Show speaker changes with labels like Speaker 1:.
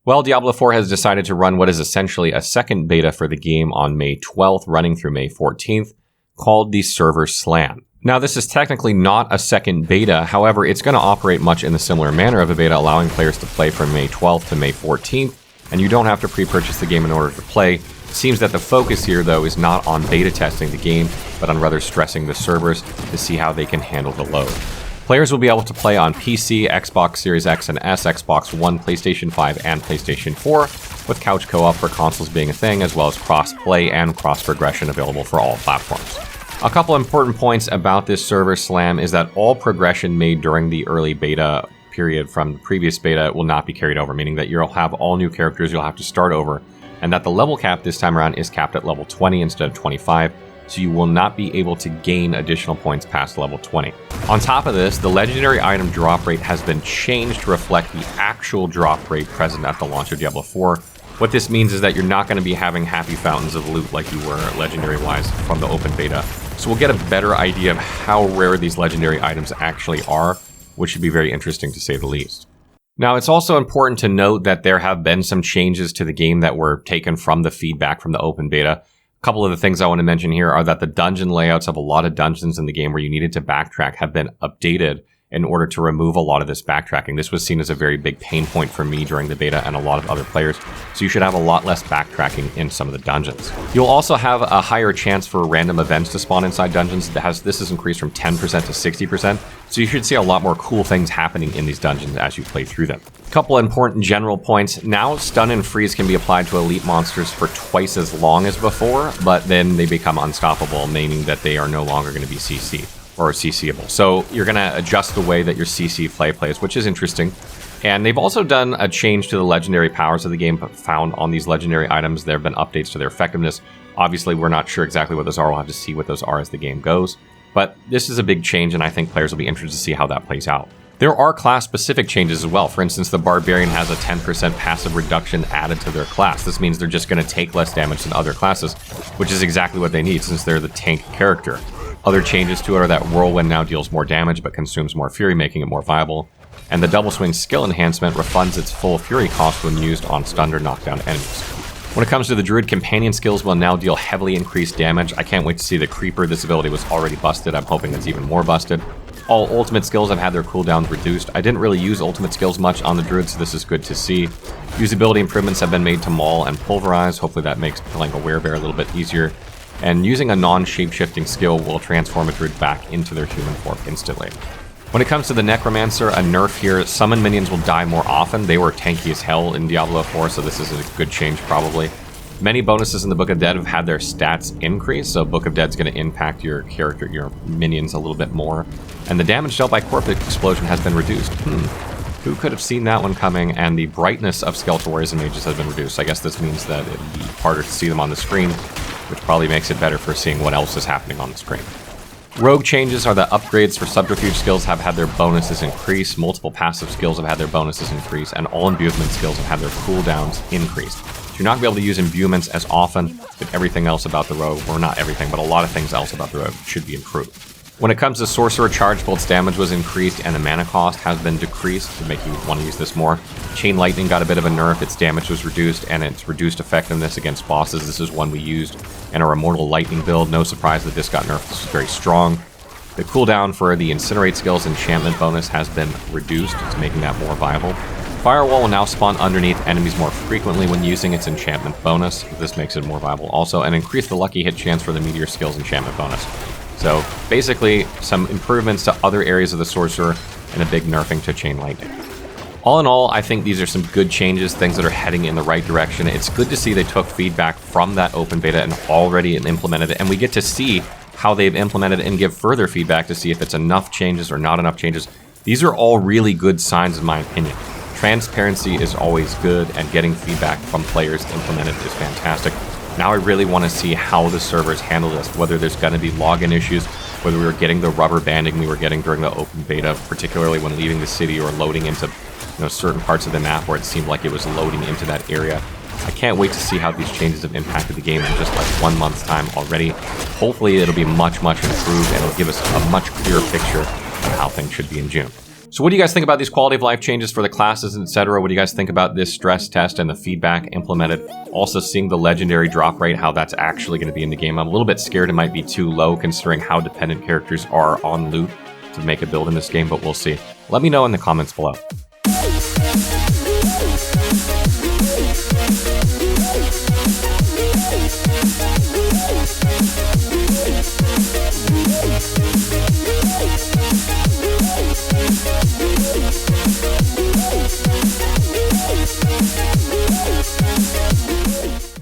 Speaker 1: Well, Diablo IV has decided to run what is essentially a second beta for the game on May 12th, running through May 14th, called the Server Slam. Now, this is technically not a second beta, however, it's going to operate much in the similar manner of a beta, allowing players to play from May 12th to May 14th, and you don't have to pre-purchase the game in order to play. It seems that the focus here, though, is not on beta testing the game, but on rather stressing the servers to see how they can handle the load. Players will be able to play on PC, Xbox Series X and S, Xbox One, PlayStation 5, and PlayStation 4, with couch co-op for consoles being a thing, as well as cross-play and cross-progression available for all platforms. A couple important points about this Server Slam is that all progression made during the early beta period from the previous beta will not be carried over, meaning that you'll have all new characters, you'll have to start over, and that the level cap this time around is capped at level 20 instead of 25, so you will not be able to gain additional points past level 20. On top of this, the legendary item drop rate has been changed to reflect the actual drop rate present at the launch of Diablo IV. What this means is that you're not going to be having happy fountains of loot like you were legendary-wise from the open beta. So we'll get a better idea of how rare these legendary items actually are, which should be very interesting to say the least. Now, it's also important to note that there have been some changes to the game that were taken from the feedback from the open beta. A couple of the things I want to mention here are that the dungeon layouts of a lot of dungeons in the game where you needed to backtrack have been updated in order to remove a lot of this backtracking. This was seen as a very big pain point for me during the beta and a lot of other players, so you should have a lot less backtracking in some of the dungeons. You'll also have a higher chance for random events to spawn inside dungeons. This is increased from 10% to 60%, so you should see a lot more cool things happening in these dungeons as you play through them. A couple important general points. Now, stun and freeze can be applied to elite monsters for twice as long as before, but then they become unstoppable, meaning that they are no longer going to be CC. Or CCable. So you're going to adjust the way that your CC play plays, which is interesting. And they've also done a change to the legendary powers of the game found on these legendary items. There have been updates to their effectiveness. Obviously, we're not sure exactly what those are. We'll have to see what those are as the game goes. But this is a big change, and I think players will be interested to see how that plays out. There are class-specific changes as well. For instance, the Barbarian has a 10% passive reduction added to their class. This means they're just going to take less damage than other classes, which is exactly what they need since they're the tank character. Other changes to it are that Whirlwind now deals more damage but consumes more Fury, making it more viable. And the Double Swing skill enhancement refunds its full Fury cost when used on stunned or knocked down enemies. When it comes to the Druid, companion skills will now deal heavily increased damage. I can't wait to see the Creeper. This ability was already busted. I'm hoping it's even more busted. All ultimate skills have had their cooldowns reduced. I didn't really use ultimate skills much on the Druid, so this is good to see. Usability improvements have been made to Maul and Pulverize. Hopefully that makes playing a Werebear a little bit easier. And using a non-shape-shifting skill will transform a Druid back into their human form instantly. When it comes to the Necromancer, a nerf here. Summon minions will die more often. They were tanky as hell in Diablo IV, so this is a good change probably. Many bonuses in the Book of Dead have had their stats increase, so Book of Dead's going to impact your character, your minions a little bit more. And the damage dealt by Corpse Explosion has been reduced. Who could have seen that one coming? And the brightness of Skeletal Warriors and Mages has been reduced. I guess this means that it'll be harder to see them on the screen, which probably makes it better for seeing what else is happening on the screen. Rogue changes are the upgrades for subterfuge skills have had their bonuses increase, multiple passive skills have had their bonuses increase, and all imbuement skills have had their cooldowns increased. So you're not going to be able to use imbuements as often, but everything else about the rogue, or not everything, but a lot of things else about the rogue should be improved. When it comes to Sorcerer, charge bolt's damage was increased and the mana cost has been decreased to make you want to use this more. Chain Lightning got a bit of a nerf, its damage was reduced and its reduced effectiveness against bosses. This is one we used in our Immortal Lightning build. No surprise that this got nerfed, this is very strong. The cooldown for the Incinerate skills enchantment bonus has been reduced, it's making that more viable. Firewall will now spawn underneath enemies more frequently when using its enchantment bonus. This makes it more viable also, and increase the lucky hit chance for the Meteor skills enchantment bonus. So basically, some improvements to other areas of the Sorcerer and a big nerfing to Chain Lightning. All in all, I think these are some good changes, things that are heading in the right direction. It's good to see they took feedback from that open beta and already implemented it, and we get to see how they've implemented it and give further feedback to see if it's enough changes or not enough changes. These are all really good signs in my opinion. Transparency is always good, and getting feedback from players to implement it is fantastic. Now I really want to see how the servers handle this, whether there's going to be login issues, whether we were getting the rubber banding we were getting during the open beta, particularly when leaving the city or loading into certain parts of the map where it seemed like it was loading into that area. I can't wait to see how these changes have impacted the game in just like 1 month's time already. Hopefully it'll be much, much improved and it'll give us a much clearer picture of how things should be in June. So what do you guys think about these quality of life changes for the classes, etc.? What do you guys think about this stress test and the feedback implemented? Also seeing the legendary drop rate, how that's actually going to be in the game. I'm a little bit scared it might be too low considering how dependent characters are on loot to make a build in this game, but we'll see. Let me know in the comments below.